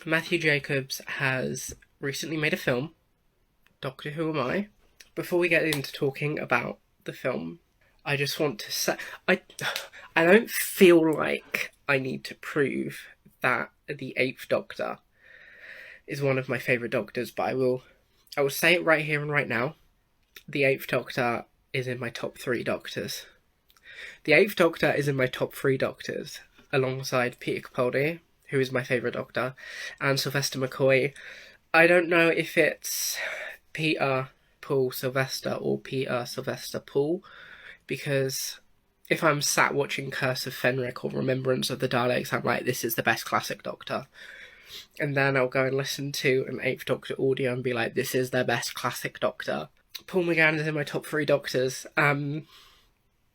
Matthew Jacobs has recently made a film, Doctor Who Am I? Before we get into talking about the film, I just want to say I don't feel like I need to prove that the Eighth Doctor is one of my favourite Doctors, but I will say it right here and right now. The Eighth Doctor is in my top 3 Doctors. The Eighth Doctor is in my top 3 Doctors, alongside Peter Capaldi, who is my favourite Doctor, and Sylvester McCoy. I don't know if it's Peter Paul Sylvester or Peter Sylvester Paul, because if I'm sat watching Curse of Fenric or Remembrance of the Daleks, I'm like, this is the best classic Doctor. And then I'll go and listen to an Eighth Doctor audio and be like, this is their best classic Doctor. Paul McGann is in my top 3 Doctors. I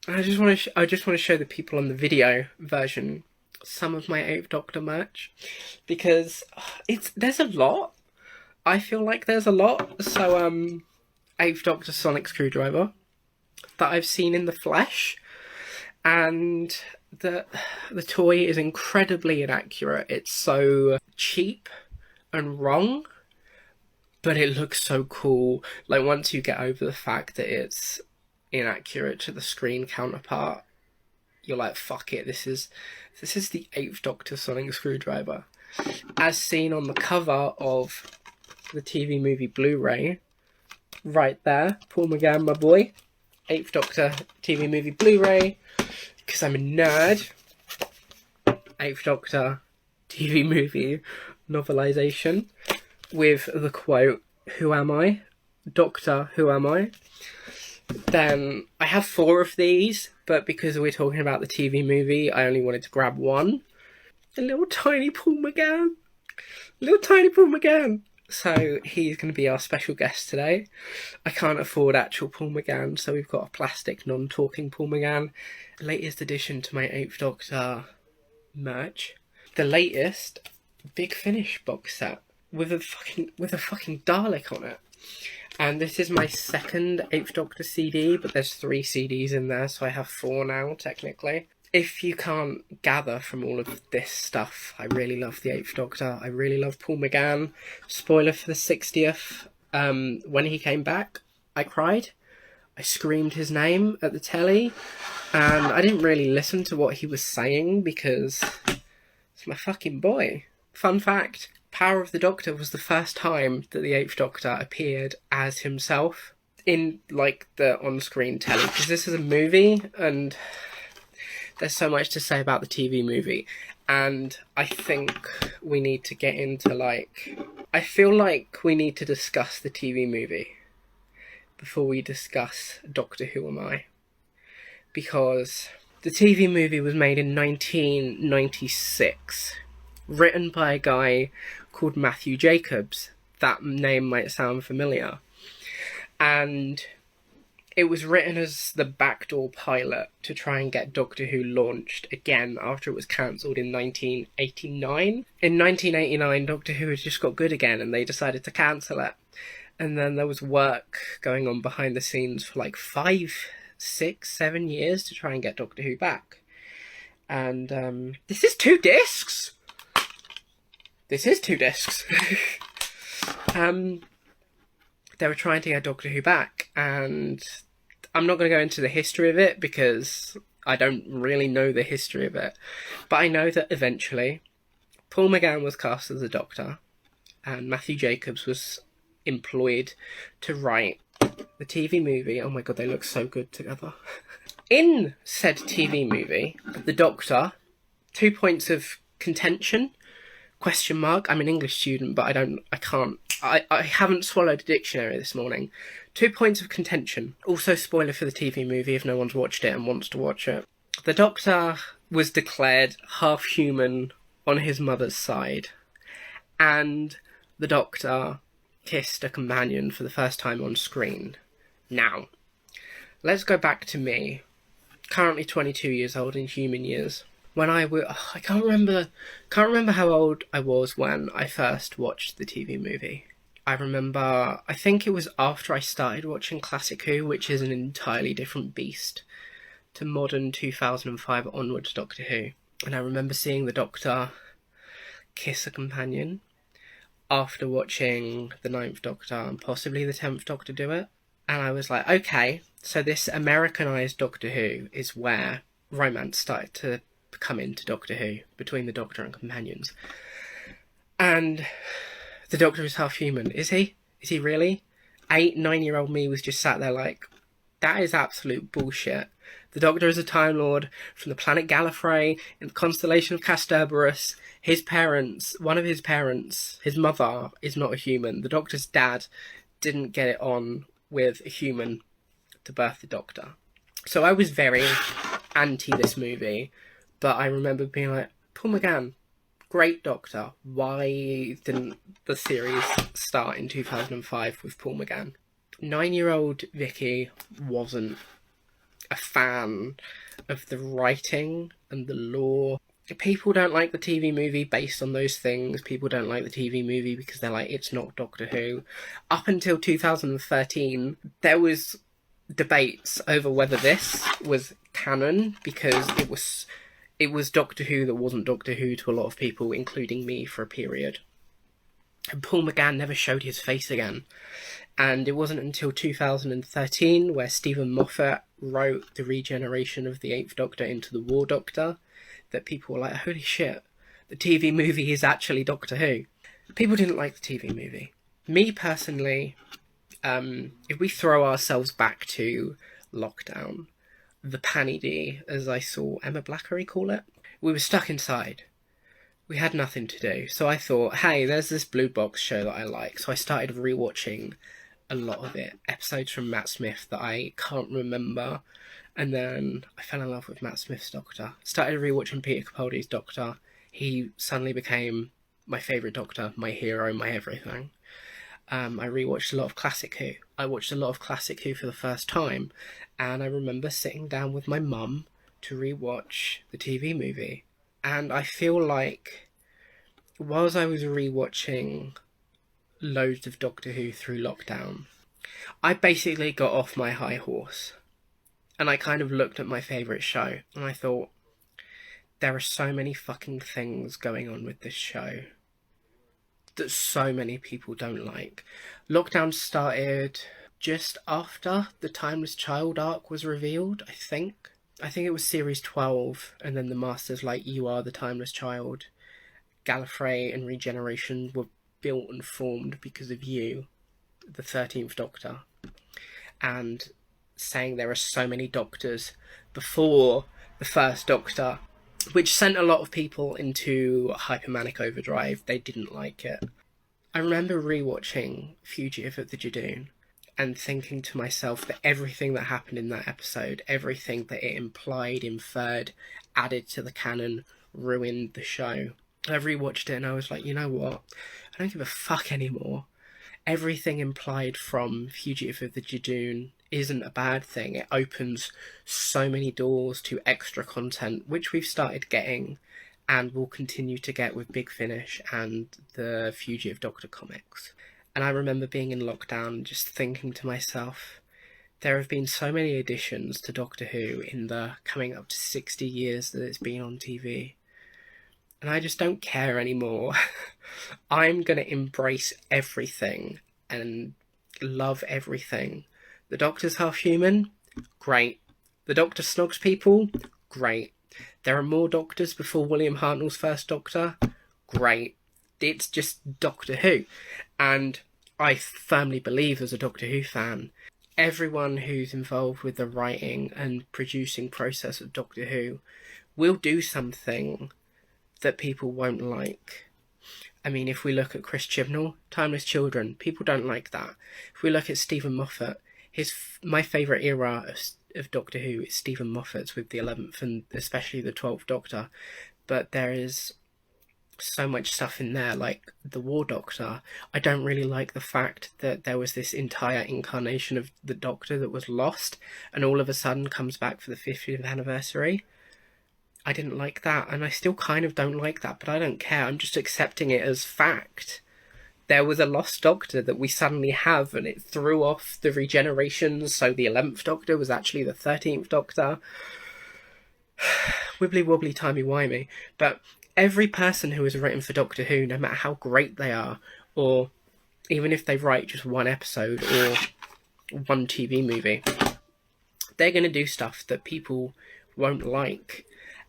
just want to show the people on the video version some of my Eighth Doctor merch, because there's a lot. I feel like there's a lot. So Eighth Doctor sonic screwdriver that I've seen in the flesh, and the toy is incredibly inaccurate. It's so cheap and wrong, but it looks so cool. Like, once you get over the fact that it's inaccurate to the screen counterpart, you're like, fuck it, this is the Eighth Doctor sonic screwdriver, as seen on the cover of the TV movie Blu-ray. Right there, Paul McGann, my boy. Eighth Doctor TV movie Blu-ray, because I'm a nerd. Eighth Doctor TV movie novelisation, with the quote, "Who am I? Doctor, who am I?" Then I have 4 of these, but because we're talking about the TV movie, I only wanted to grab one. A little tiny Paul McGann. Little tiny Paul McGann. So he's going to be our special guest today. I can't afford actual Paul McGann, so we've got a plastic, non-talking Paul McGann. Latest addition to my Eighth Doctor merch. The latest Big Finish box set with a fucking Dalek on it. And this is my second Eighth Doctor CD, but there's 3 CDs in there, so I have 4 now, technically. If you can't gather from all of this stuff, I really love the Eighth Doctor. I really love Paul McGann. Spoiler for the 60th. When he came back, I cried. I screamed his name at the telly, and I didn't really listen to what he was saying because it's my fucking boy. Fun fact, Power of the Doctor was the first time that the Eighth Doctor appeared as himself in, like, the on-screen telly, because this is a movie, and there's so much to say about the TV movie, and I think we need to get into, I feel like we need to discuss the TV movie before we discuss Doctor Who Am I? Because the TV movie was made in 1996, written by a guy called Matthew Jacobs. That name might sound familiar. And it was written as the backdoor pilot to try and get Doctor Who launched again after it was cancelled in 1989. In 1989, Doctor Who had just got good again and they decided to cancel it. And then there was work going on behind the scenes for 5, 6, 7 years to try and get Doctor Who back. And this is 2 discs! This is 2 discs. They were trying to get Doctor Who back, and I'm not going to go into the history of it because I don't really know the history of it. But I know that eventually Paul McGann was cast as the Doctor, and Matthew Jacobs was employed to write the TV movie. Oh my god, they look so good together. In said TV movie, the Doctor, 2 points of contention. Question mark. I'm an English student, but I haven't swallowed a dictionary this morning. 2 points of contention. Also, spoiler for the TV movie if no one's watched it and wants to watch it. The Doctor was declared half human on his mother's side, and the Doctor kissed a companion for the first time on screen. Now, let's go back to me, currently 22 years old in human years. When I can't remember how old I was when I first watched the TV movie. I think it was after I started watching Classic Who, which is an entirely different beast to modern 2005 onwards Doctor Who. And I remember seeing the Doctor kiss a companion, after watching the Ninth Doctor and possibly the 10th Doctor do it. And I was like, okay, so this Americanized Doctor Who is where romance started to come into Doctor Who between the Doctor and companions. And the Doctor is half human. Is he? Is he really? 8-9-year-old me was just sat there like, that is absolute bullshit. The Doctor is a Time Lord from the planet Gallifrey in the constellation of Kasterborous. His parents, one of his parents, his mother, is not a human. The Doctor's dad didn't get it on with a human to birth the Doctor. So I was very anti this movie, but I remember being like, Paul McGann, great Doctor. Why didn't the series start in 2005 with Paul McGann? 9-year-old Vicky wasn't a fan of the writing and the lore. People don't like the TV movie based on those things. People don't like the TV movie because they're like, it's not Doctor Who. Up until 2013, there was debates over whether this was canon, because it was Doctor Who that wasn't Doctor Who to a lot of people, including me, for a period. And Paul McGann never showed his face again. And it wasn't until 2013 where Stephen Moffat wrote the regeneration of the Eighth Doctor into the War Doctor that people were like, holy shit, the TV movie is actually Doctor Who. People didn't like the TV movie. Me personally, if we throw ourselves back to lockdown, the Panny D, as I saw Emma Blackery call it, we were stuck inside. We had nothing to do. So I thought, hey, there's this Blue Box show that I like. So I started rewatching a lot of it. Episodes from Matt Smith that I can't remember. And then I fell in love with Matt Smith's Doctor. Started rewatching Peter Capaldi's Doctor. He suddenly became my favourite Doctor, my hero, my everything. I rewatched a lot of Classic Who. I watched a lot of Classic Who for the first time. And I remember sitting down with my mum to rewatch the TV movie. And I feel like, whilst I was rewatching loads of Doctor Who through lockdown, I basically got off my high horse. And I kind of looked at my favourite show. And I thought, there are so many fucking things going on with this show that so many people don't like. Lockdown started just after the Timeless Child arc was revealed, I think. I think it was series 12, and then the Master's like, you are the Timeless Child. Gallifrey and Regeneration were built and formed because of you, the 13th Doctor. And saying there are so many Doctors before the first Doctor, which sent a lot of people into hypermanic overdrive. They didn't like it. I remember rewatching Fugitive of the Jadoon and thinking to myself that everything that happened in that episode, everything that it implied, inferred, added to the canon, ruined the show. I rewatched it and I was like, you know what? I don't give a fuck anymore. Everything implied from Fugitive of the Jadoon isn't a bad thing. It opens so many doors to extra content, which we've started getting and will continue to get with Big Finish and the Fugitive Doctor comics. And I remember being in lockdown just thinking to myself, there have been so many additions to Doctor Who in the coming up to 60 years that it's been on TV. And I just don't care anymore. I'm going to embrace everything and love everything. The Doctor's half human? Great. The Doctor snogs people? Great. There are more Doctors before William Hartnell's first Doctor? Great. It's just Doctor Who. And I firmly believe, as a Doctor Who fan, everyone who's involved with the writing and producing process of Doctor Who will do something that people won't like. I mean, if we look at Chris Chibnall, Timeless Children, people don't like that. If we look at Stephen Moffat, my favourite era of Doctor Who is Stephen Moffat's with the 11th and especially the 12th Doctor. But there is so much stuff in there, like the War Doctor. I don't really like the fact that there was this entire incarnation of the Doctor that was lost and all of a sudden comes back for the 50th anniversary. I didn't like that, and I still kind of don't like that, but I don't care. I'm just accepting it as fact. There was a lost Doctor that we suddenly have, and it threw off the regenerations, so the 11th Doctor was actually the 13th Doctor. Wibbly wobbly timey wimey. But every person who has written for Doctor Who, no matter how great they are, or even if they write just one episode or one TV movie, they're going to do stuff that people won't like,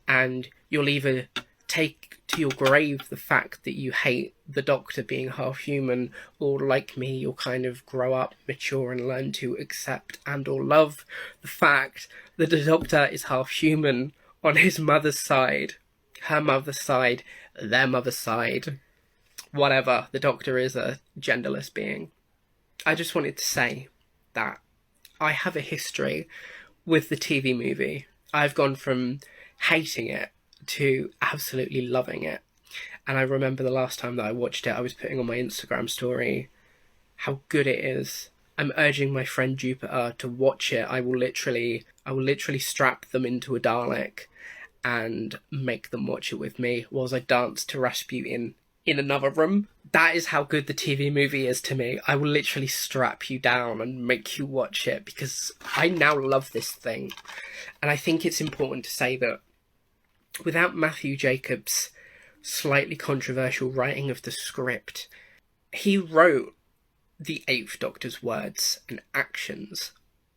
and you'll either take to your grave the fact that you hate the Doctor being half human, or like me, you'll kind of grow up, mature, and learn to accept and or love the fact that the Doctor is half human on his mother's side, her mother's side, their mother's side, whatever. The Doctor is a genderless being. I just wanted to say that I have a history with the TV movie. I've gone from hating it to absolutely loving it. And I remember the last time that I watched it, I was putting on my Instagram story how good it is. I'm urging my friend Jupiter to watch it. I will literally strap them into a Dalek and make them watch it with me whilst I dance to Rasputin in another room. That is how good the TV movie is to me. I will literally strap you down and make you watch it because I now love this thing. And I think it's important to say that without Matthew Jacobs' slightly controversial writing of the script, he wrote the Eighth Doctor's words and actions,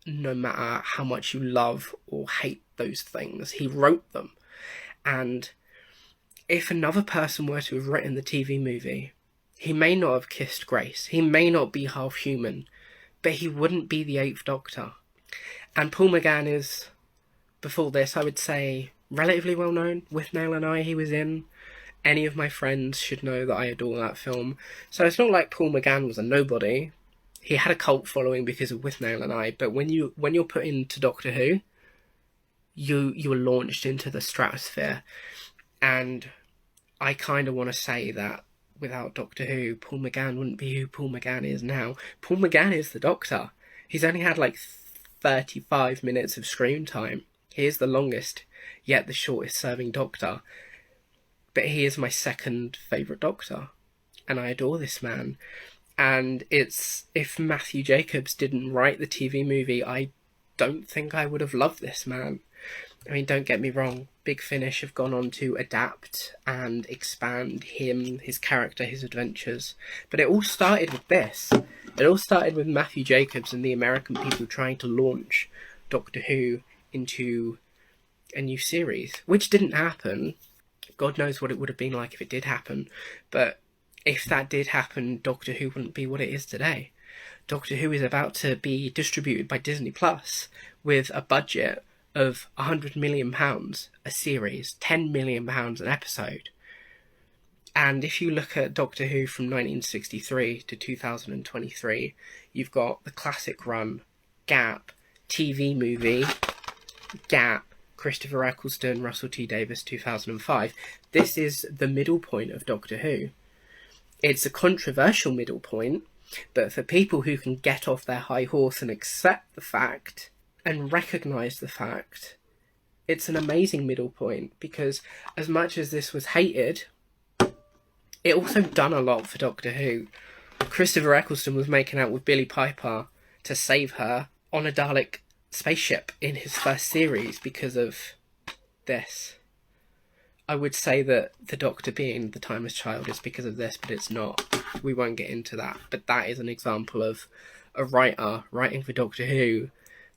no matter how much you love or hate those things. He wrote them. And if another person were to have written the TV movie, he may not have kissed Grace. He may not be half human, but he wouldn't be the Eighth Doctor. And Paul McGann is, before this, I would say, relatively well known. Withnail and I, he was in. Any of my friends should know that I adore that film. So it's not like Paul McGann was a nobody. He had a cult following because of Withnail and I, but when you're put into Doctor Who, you were launched into the stratosphere. And I kind of want to say that without Doctor Who, Paul McGann wouldn't be who Paul McGann is now. Paul McGann is the Doctor. He's only had like 35 minutes of screen time. He is the longest, yet the shortest serving Doctor. But he is my second favourite Doctor. And I adore this man. And if Matthew Jacobs didn't write the TV movie, I don't think I would have loved this man. I mean, don't get me wrong, Big Finish have gone on to adapt and expand him, his character, his adventures. But it all started with this. It all started with Matthew Jacobs and the American people trying to launch Doctor Who into a new series, which didn't happen. God knows what it would have been like if it did happen. But if that did happen, Doctor Who wouldn't be what it is today. Doctor Who is about to be distributed by Disney Plus with a budget of £100 million a series, £10 million an episode. And if you look at Doctor Who from 1963 to 2023, you've got the classic run, Gap, TV movie, Gap, Christopher Eccleston, Russell T Davies, 2005. This is the middle point of Doctor Who. It's a controversial middle point, but for people who can get off their high horse and accept the fact and recognise the fact, it's an amazing middle point, because as much as this was hated, it also done a lot for Doctor Who. Christopher Eccleston was making out with Billie Piper to save her on a Dalek spaceship in his first series because of this. I would say that the Doctor being the Timeless Child is because of this, but it's not. We won't get into that. But that is an example of a writer writing for Doctor Who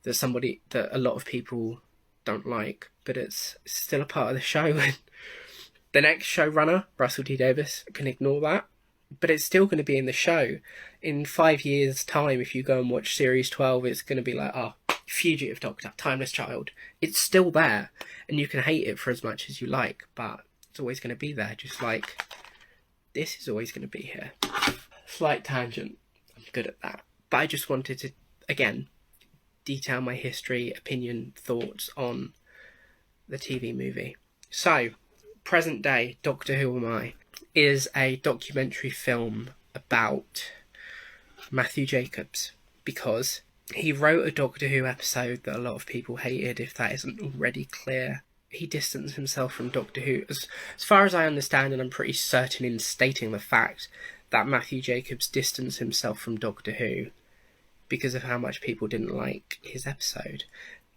that a lot of people don't like, but it's still a part of the show. The next showrunner, Russell T Davies, can ignore that, but it's still going to be in the show. In 5 years' time, if you go and watch Series 12, it's going to be like, Fugitive Doctor, Timeless Child. It's still there, and you can hate it for as much as you like, but it's always going to be there, just like this is always going to be here. Slight tangent. I'm good at that. But I just wanted to, again, detail my history, opinion, thoughts on the TV movie. So, present day Doctor Who Am I is a documentary film about Matthew Jacobs, because he wrote a Doctor Who episode that a lot of people hated, if that isn't already clear. He distanced himself from Doctor Who, as far as I understand, and I'm pretty certain in stating the fact that Matthew Jacobs distanced himself from Doctor Who because of how much people didn't like his episode.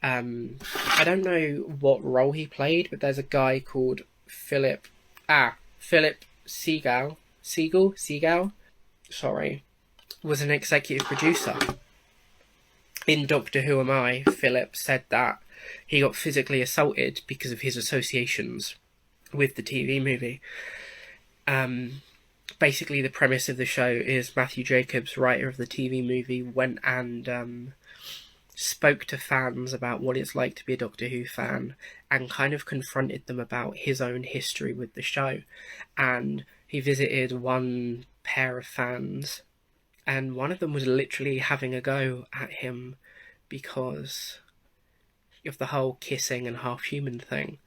I don't know what role he played, but there's a guy called Philip Seagal, was an executive producer. In Doctor Who Am I, Philip said that he got physically assaulted because of his associations with the TV movie. Basically, the premise of the show is Matthew Jacobs, writer of the TV movie, went and spoke to fans about what it's like to be a Doctor Who fan and kind of confronted them about his own history with the show. And he visited one pair of fans, and one of them was literally having a go at him because of the whole kissing and half-human thing.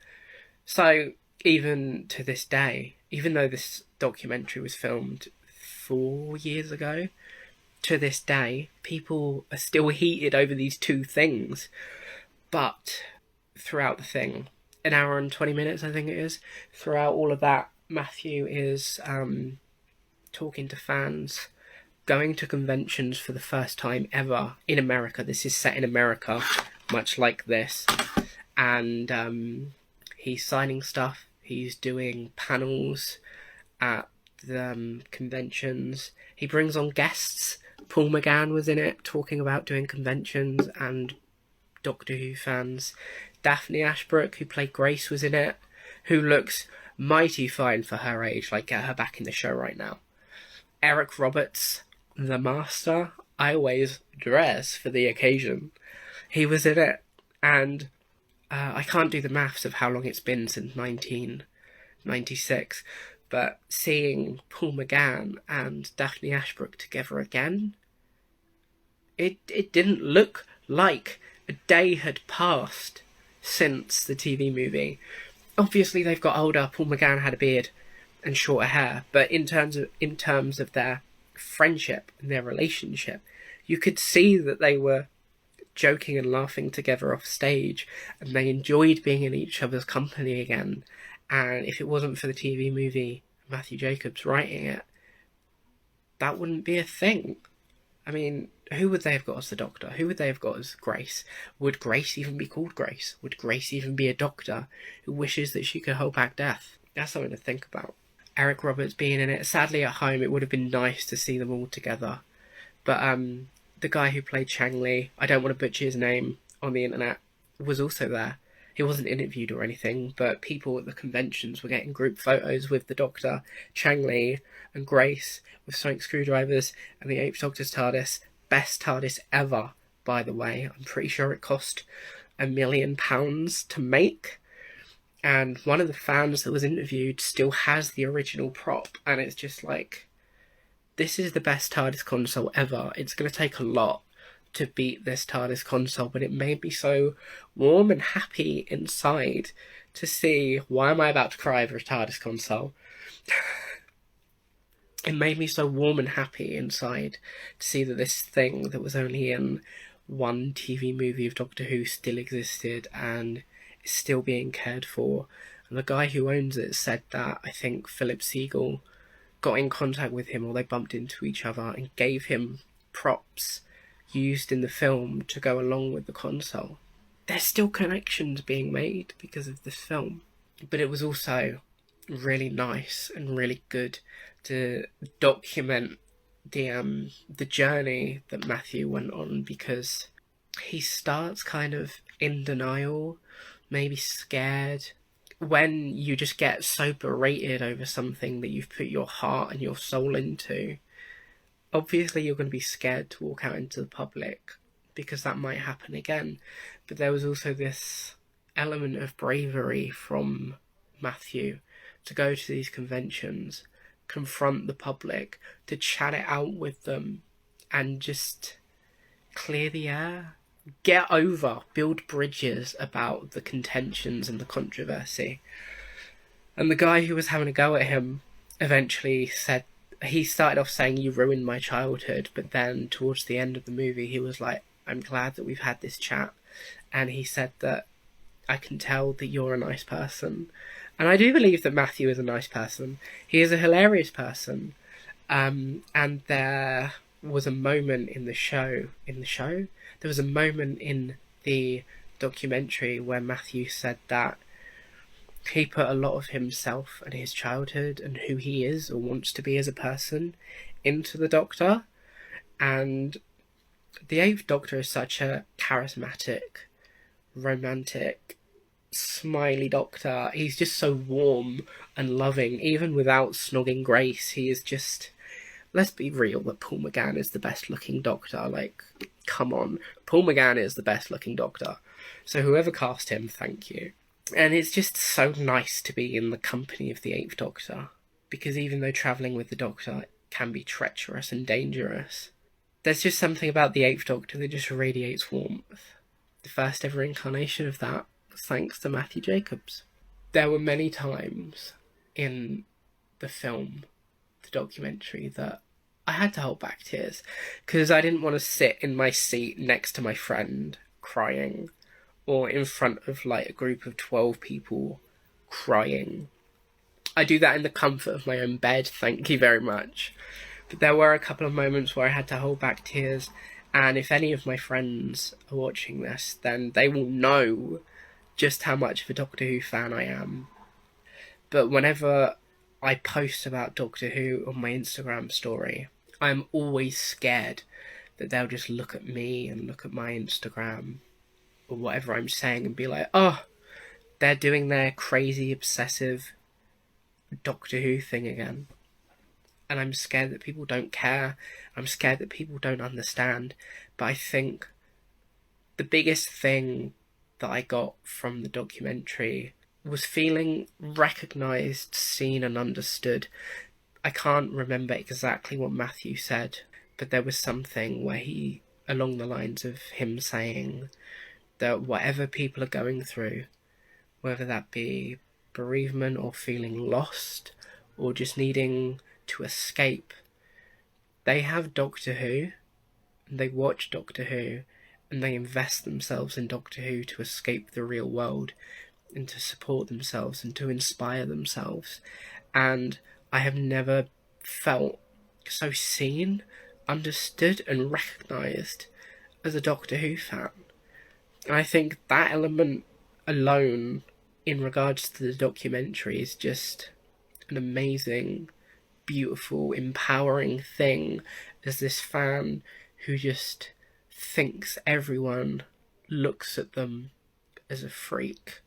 So, even to this day, even though this documentary was filmed 4 years ago, to this day, people are still heated over these two things. But throughout the thing, an hour and 20 minutes, I think it is, throughout all of that, Matthew is talking to fans, going to conventions for the first time ever in America. This is set in America, much like this. And he's signing stuff. He's doing panels at the conventions. He brings on guests. Paul McGann was in it, talking about doing conventions and Doctor Who fans. Daphne Ashbrook, who played Grace, was in it, who looks mighty fine for her age. Like, get her back in the show right now. Eric Roberts, the master, I always dress for the occasion. He was in it, and I can't do the maths of how long it's been since 1996, but seeing Paul McGann and Daphne Ashbrook together again, it didn't look like a day had passed since the TV movie. Obviously, they've got older. Paul McGann had a beard and shorter hair, but in terms of their friendship and their relationship, you could see that they were joking and laughing together off stage, and they enjoyed being in each other's company again. And if it wasn't for the TV movie, Matthew Jacobs writing it, that wouldn't be a thing. I mean, who would they have got as the Doctor? Who would they have got as Grace? Would Grace even be called Grace? Would Grace even be a Doctor who wishes that she could hold back death? That's something to think about. Eric Roberts being in it. Sadly, at home, it would have been nice to see them all together. But the guy who played Chang Li, I don't want to butcher his name on the internet, was also there. He wasn't interviewed or anything, but people at the conventions were getting group photos with the Doctor, Chang Li, and Grace with sonic screwdrivers and the 8th Doctor's TARDIS. Best TARDIS ever, by the way. I'm pretty sure it cost £1 million to make. And one of the fans that was interviewed still has the original prop, and it's just like, this is the best TARDIS console ever. It's going to take a lot to beat this TARDIS console, but it made me so warm and happy inside to see, why am I about to cry over a TARDIS console? It made me so warm and happy inside to see that this thing that was only in one TV movie of Doctor Who still existed and is still being cared for. And the guy who owns it said that, I think Philip Siegel got in contact with him, or they bumped into each other, and gave him props used in the film to go along with the console. There's still connections being made because of this film. But it was also really nice and really good to document the journey that Matthew went on, because he starts kind of in denial, maybe scared. When you just get so berated over something that you've put your heart and your soul into, obviously you're going to be scared to walk out into the public, because that might happen again. But there was also this element of bravery from Matthew to go to these conventions, confront the public, to chat it out with them, and just clear the air. Get over, build bridges about the contentions and the controversy. And the guy who was having a go at him eventually said, he started off saying, "You ruined my childhood," but then towards the end of the movie he was like, "I'm glad that we've had this chat." And he said that, "I can tell that you're a nice person." And I do believe that Matthew is a nice person. He is a hilarious person. And there was a moment in the show? There was a moment in the documentary where Matthew said that he put a lot of himself and his childhood and who he is or wants to be as a person into the Doctor, and the Eighth Doctor is such a charismatic, romantic, smiley Doctor. He's just so warm and loving, even without snogging Grace. He is just... Let's be real that Paul McGann is the best looking Doctor. Like, come on. Paul McGann is the best looking Doctor. So whoever cast him, thank you. And it's just so nice to be in the company of the Eighth Doctor, because even though travelling with the Doctor can be treacherous and dangerous, there's just something about the Eighth Doctor that just radiates warmth. The first ever incarnation of that was thanks to Matthew Jacobs. There were many times in the film, the documentary, that I had to hold back tears, because I didn't want to sit in my seat next to my friend crying, or in front of like a group of 12 people crying. I do that in the comfort of my own bed, thank you very much. But there were a couple of moments where I had to hold back tears, and if any of my friends are watching this, then they will know just how much of a Doctor Who fan I am. But whenever I post about Doctor Who on my Instagram story, I'm always scared that they'll just look at me and look at my Instagram or whatever I'm saying and be like, oh, they're doing their crazy, obsessive Doctor Who thing again. And I'm scared that people don't care. I'm scared that people don't understand. But I think the biggest thing that I got from the documentary was feeling recognised, seen and understood. I can't remember exactly what Matthew said, but there was something where he, along the lines of him saying that whatever people are going through, whether that be bereavement or feeling lost or just needing to escape, they have Doctor Who, and they watch Doctor Who, and they invest themselves in Doctor Who to escape the real world and to support themselves and to inspire themselves. And I have never felt so seen, understood and recognised as a Doctor Who fan. And I think that element alone, in regards to the documentary, is just an amazing, beautiful, empowering thing as this fan who just thinks everyone looks at them as a freak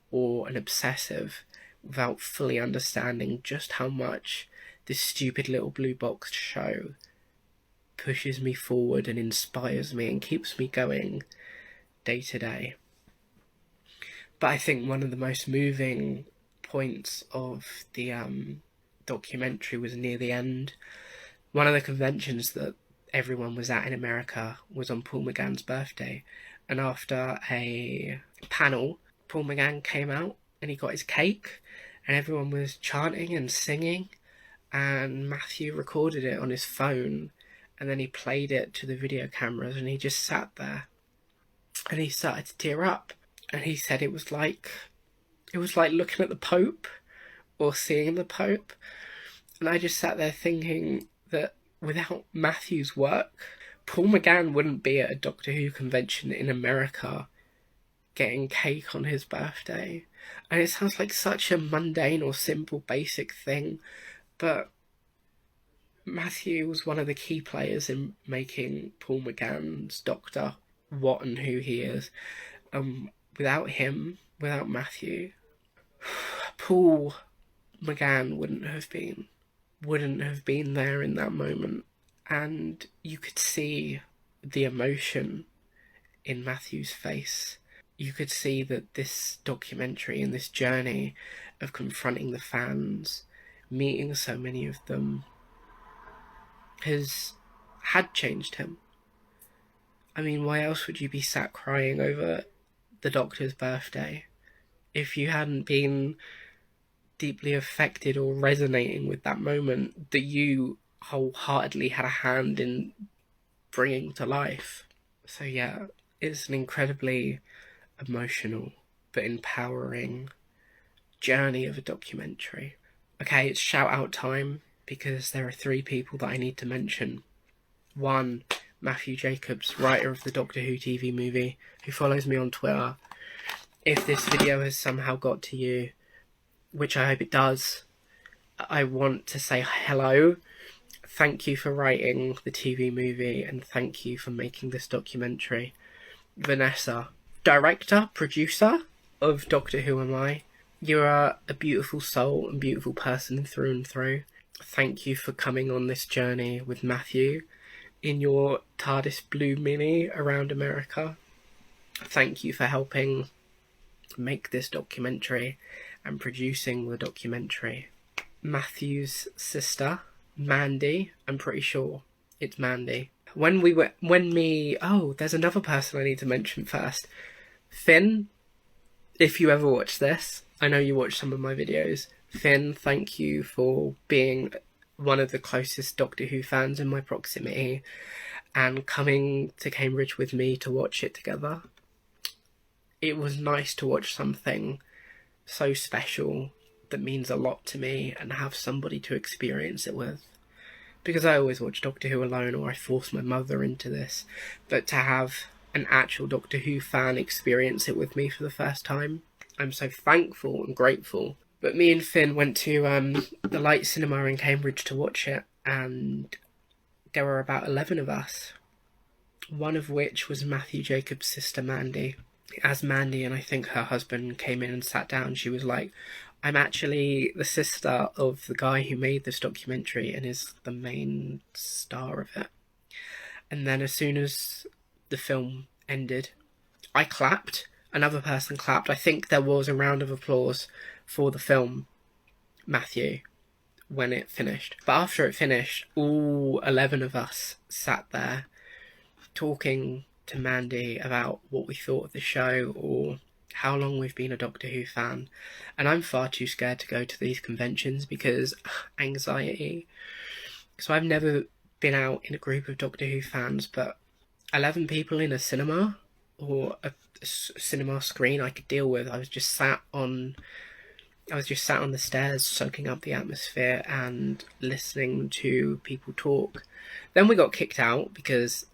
or an obsessive without fully understanding just how much this stupid little blue box show pushes me forward and inspires me and keeps me going day to day. But I think one of the most moving points of the documentary was near the end. One of the conventions that everyone was at in America was on Paul McGann's birthday, and after a panel, Paul McGann came out and he got his cake, and everyone was chanting and singing, and Matthew recorded it on his phone, and then he played it to the video cameras, and he just sat there and he started to tear up, and he said it was like looking at the Pope or seeing the Pope. And I just sat there thinking that without Matthew's work, Paul McGann wouldn't be at a Doctor Who convention in America getting cake on his birthday. And it sounds like such a mundane or simple basic thing, but Matthew was one of the key players in making Paul McGann's Doctor what and who he is. Without him, without Matthew, Paul McGann wouldn't have been there in that moment. And you could see the emotion in Matthew's face. You could see that this documentary and this journey of confronting the fans, meeting so many of them, had changed him. I mean, why else would you be sat crying over the Doctor's birthday if you hadn't been deeply affected or resonating with that moment that you wholeheartedly had a hand in bringing to life? So yeah, it's an incredibly emotional but empowering journey of a documentary. Okay, it's shout out time, because there are 3 people that I need to mention. 1, Matthew Jacobs, writer of the Doctor Who TV movie, who follows me on Twitter. If this video has somehow got to you, which I hope it does, I want to say hello. thank you for writing the TV movie, and thank you for making this documentary. Vanessa, director, producer of Doctor Who Am I? You are a beautiful soul and beautiful person through and through. Thank you for coming on this journey with Matthew in your TARDIS Blue Mini around America. Thank you for helping make this documentary and producing the documentary. Matthew's sister, Mandy, I'm pretty sure it's Mandy. There's another person I need to mention first. Finn, if you ever watch this, I know you watch some of my videos. Finn, thank you for being one of the closest Doctor Who fans in my proximity and coming to Cambridge with me to watch it together. It was nice to watch something so special that means a lot to me and have somebody to experience it with. Because I always watch Doctor Who alone, or I force my mother into this. But to have an actual Doctor Who fan experience it with me for the first time, I'm so thankful and grateful. But me and Finn went to the Light Cinema in Cambridge to watch it, and there were about 11 of us. One of which was Matthew Jacobs' sister Mandy. As Mandy and I think her husband came in and sat down, she was like, I'm actually the sister of the guy who made this documentary and is the main star of it. And then as soon as the film ended, I clapped. Another person clapped. I think there was a round of applause for the film, Matthew, when it finished. But after it finished, all 11 of us sat there talking to Mandy about what we thought of the show or how long we've been a Doctor Who fan. And I'm far too scared to go to these conventions because anxiety. So I've never been out in a group of Doctor Who fans, but 11 people in a cinema or a cinema screen I could deal with. I was just sat on the stairs soaking up the atmosphere and listening to people talk. Then we got kicked out because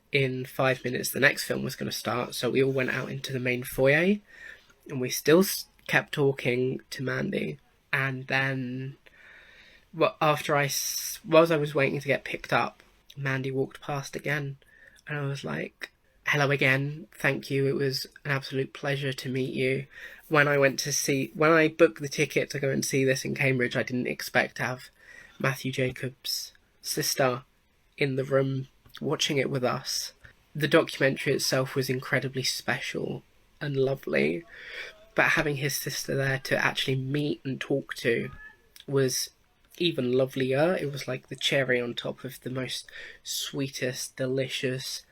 in 5 minutes the next film was going to start, so we all went out into the main foyer and we still kept talking to Mandy. And then whilst I was waiting to get picked up, Mandy walked past again and I was like, hello again, thank you, it was an absolute pleasure to meet you. When I booked the ticket to go and see this in Cambridge, I didn't expect to have Matthew Jacobs' sister in the room watching it with us. The documentary itself was incredibly special and lovely, but having his sister there to actually meet and talk to was even lovelier. It was like the cherry on top of the most sweetest, delicious,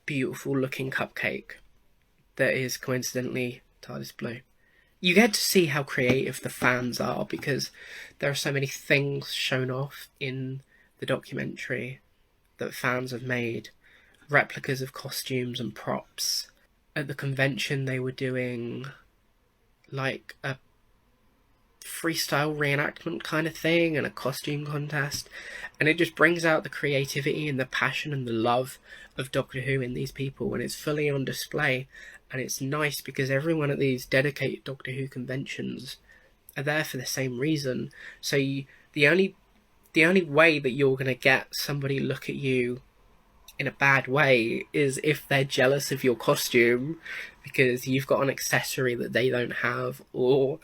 beautiful looking cupcake that is coincidentally TARDIS Blue. You get to see how creative the fans are because there are so many things shown off in the documentary that fans have made, replicas of costumes and props. At the convention they were doing like a freestyle reenactment kind of thing and a costume contest, and it just brings out the creativity and the passion and the love of Doctor Who in these people, and it's fully on display. And it's nice because everyone at these dedicated Doctor Who conventions are there for the same reason. So the only way that you're going to get somebody look at you in a bad way is if they're jealous of your costume because you've got an accessory that they don't have, or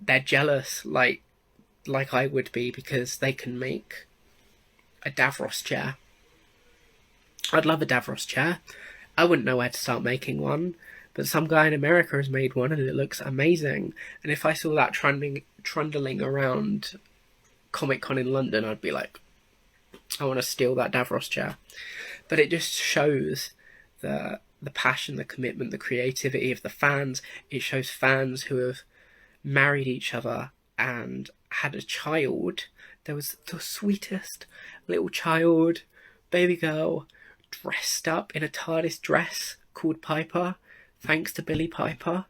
they're jealous like I would be because they can make a Davros chair. I'd love a Davros chair. I wouldn't know where to start making one, but some guy in America has made one and it looks amazing. And if I saw that trundling around Comic-Con in London, I'd be like, I want to steal that Davros chair. But it just shows the passion, the commitment, the creativity of the fans. It shows fans who have married each other and had a child. There was the sweetest little child, baby girl, dressed up in a TARDIS dress called Piper, thanks to Billie Piper.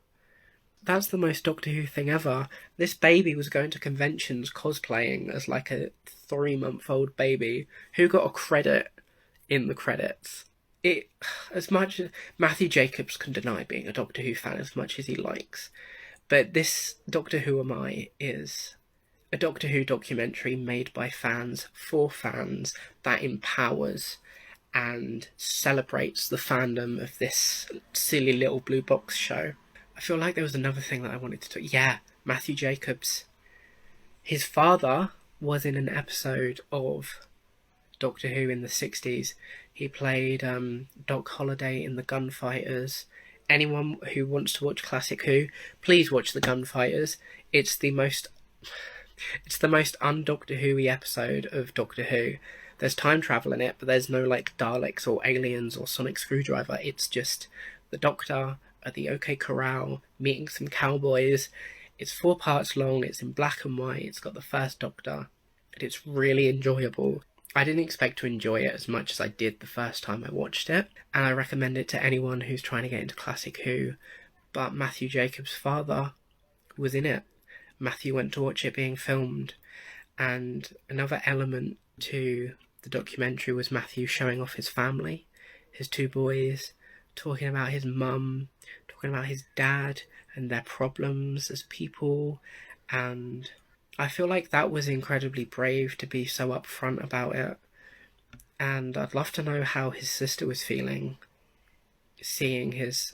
That's the most Doctor Who thing ever. This baby was going to conventions cosplaying as like a 3-month-old baby who got a credit in the credits. As much as Matthew Jacobs can deny being a Doctor Who fan as much as he likes, but this Doctor Who Am I is a Doctor Who documentary made by fans for fans that empowers and celebrates the fandom of this silly little blue box show. I feel like there was another thing that I wanted to talk. Yeah, Matthew Jacobs. His father was in an episode of Doctor Who in the 60s. He played Doc Holliday in The Gunfighters. Anyone who wants to watch classic Who, please watch The Gunfighters. It's the most un-Doctor Who-y episode of Doctor Who. There's time travel in it, but there's no like Daleks or aliens or Sonic Screwdriver. It's just the Doctor at the OK Corral meeting some cowboys. It's 4 parts long, it's in black and white, it's got the first Doctor, and it's really enjoyable. I didn't expect to enjoy it as much as I did the first time I watched it, and I recommend it to anyone who's trying to get into classic Who, but Matthew Jacobs' father was in it. Matthew went to watch it being filmed, and another element to the documentary was Matthew showing off his family, his 2 boys, talking about his mum, talking about his dad and their problems as people, and I feel like that was incredibly brave to be so upfront about it, and I'd love to know how his sister was feeling, seeing his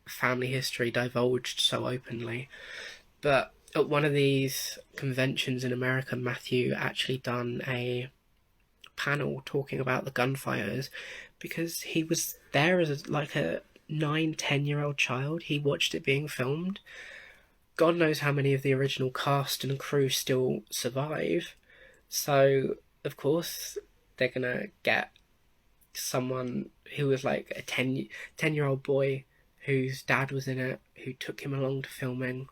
family history divulged so openly. But at one of these conventions in America, Matthew actually done a panel talking about the Gunfighters, because he was there as like a 9-10-year-old child. He watched it being filmed. God knows how many of the original cast and crew still survive. So, of course, they're gonna get someone who was like a 10-year-old boy whose dad was in it, who took him along to filming.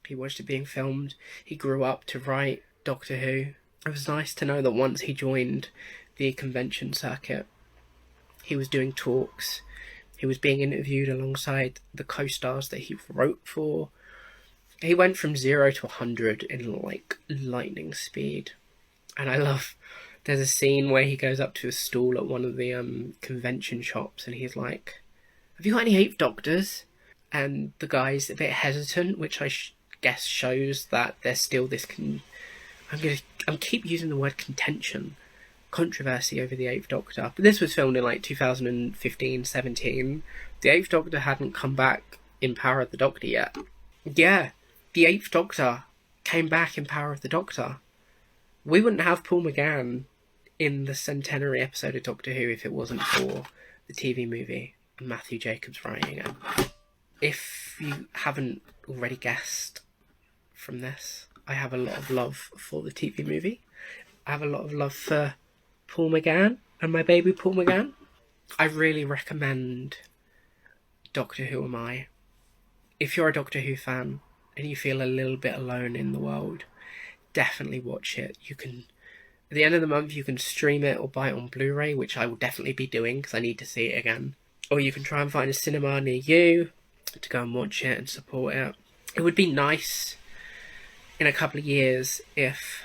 He watched it being filmed. He grew up to write Doctor Who. It was nice to know that once he joined the convention circuit, he was doing talks. He was being interviewed alongside the co-stars that he wrote for. He went from 0 to 100 in like lightning speed. And I love, there's a scene where he goes up to a stall at one of the convention shops and he's like, "Have you got any 8th Doctors?" And the guy's a bit hesitant, which I guess shows that there's still this I'm keep using the word controversy over the 8th Doctor. But this was filmed in like 2015-17. The 8th Doctor hadn't come back in Power of the Doctor yet. Yeah, the 8th Doctor came back in Power of the Doctor. We wouldn't have Paul McGann in the centenary episode of Doctor Who if it wasn't for the TV movie and Matthew Jacobs writing it. If you haven't already guessed from this, I have a lot of love for the TV movie. I have a lot of love for Paul McGann and my baby Paul McGann. I really recommend Doctor Who Am I. If you're a Doctor Who fan and you feel a little bit alone in the world, definitely watch it. You can, at the end of the month, you can stream it or buy it on Blu-ray, which I will definitely be doing because I need to see it again. Or you can try and find a cinema near you to go and watch it and support it. It would be nice in a couple of years if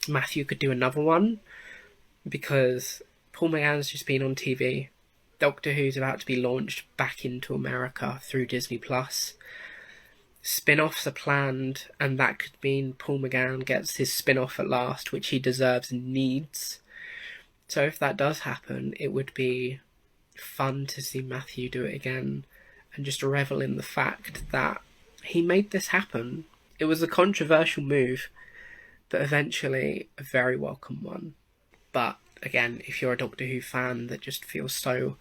Matthew could do another one, because Paul McGann's just been on TV. Doctor Who's about to be launched back into America through Disney+. Spin-offs are planned, and that could mean Paul McGann gets his spin-off at last, which he deserves and needs. So if that does happen, it would be fun to see Matthew do it again and just revel in the fact that he made this happen. It was a controversial move, but eventually a very welcome one. But again, if you're a Doctor Who fan that just feels so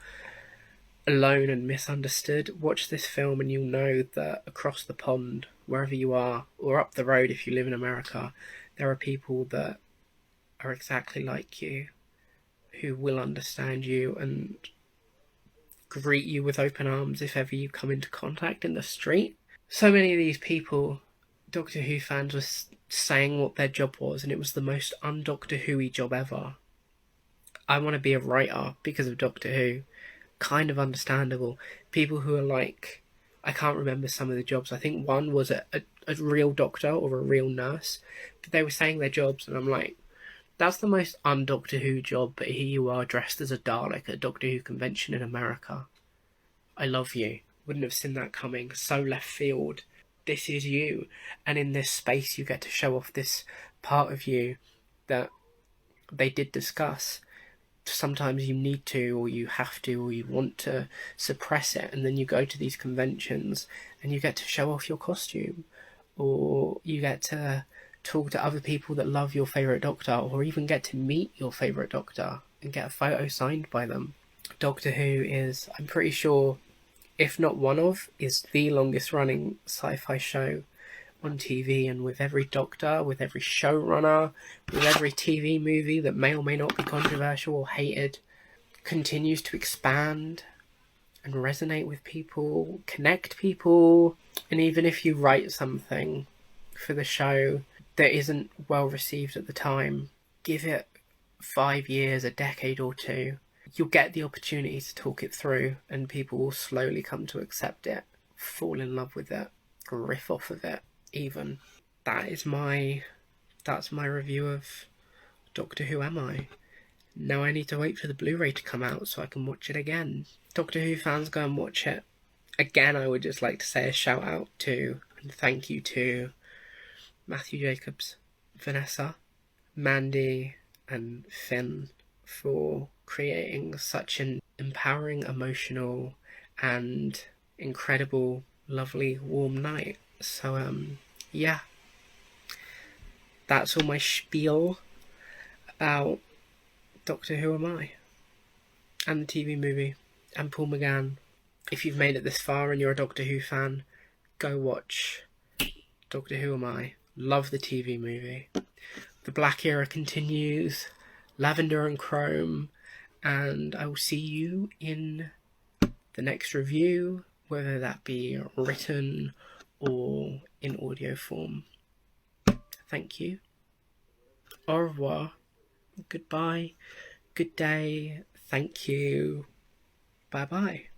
alone and misunderstood, watch this film and you'll know that across the pond, wherever you are, or up the road if you live in America, there are people that are exactly like you, who will understand you and greet you with open arms if ever you come into contact in the street. So many of these people, Doctor Who fans, were saying what their job was, and it was the most un-Doctor Who-y job ever. I want to be a writer because of Doctor Who. Kind of understandable. People who are like, I can't remember some of the jobs. I think one was a real doctor or a real nurse, but they were saying their jobs, and I'm like, that's the most un-Doctor Who job, but here you are dressed as a Dalek at a Doctor Who convention in America. I love you. Wouldn't have seen that coming. So left field. this is you, and in this space you get to show off this part of you that they did discuss. Sometimes you need to, or you have to, or you want to suppress it, and then you go to these conventions and you get to show off your costume, or you get to talk to other people that love your favourite Doctor, or even get to meet your favourite Doctor and get a photo signed by them. Doctor Who is, I'm pretty sure, if not one of, is the longest running sci-fi show on TV, and with every Doctor, with every showrunner, with every TV movie that may or may not be controversial or hated, continues to expand and resonate with people, connect people, and even if you write something for the show that isn't well received at the time, give it 5 years, a decade or two, you'll get the opportunity to talk it through, and people will slowly come to accept it, fall in love with it, riff off of it even. That's my review of Doctor Who Am I. Now I need to wait for the Blu-ray to come out so I can watch it again. Doctor Who fans, go and watch it. Again, I would just like to say a shout out to and thank you to Matthew Jacobs, Vanessa, Mandy and Finn for creating such an empowering, emotional and incredible, lovely, warm night. So, yeah. That's all my spiel about Doctor Who Am I? And the TV movie. And Paul McGann. If you've made it this far and you're a Doctor Who fan, go watch Doctor Who Am I? Love the TV movie. The Black Era continues. Lavender and Chrome. And I will see you in the next review, whether that be written or in audio form. Thank you. Au revoir. Goodbye. Good day. Thank you. Bye bye.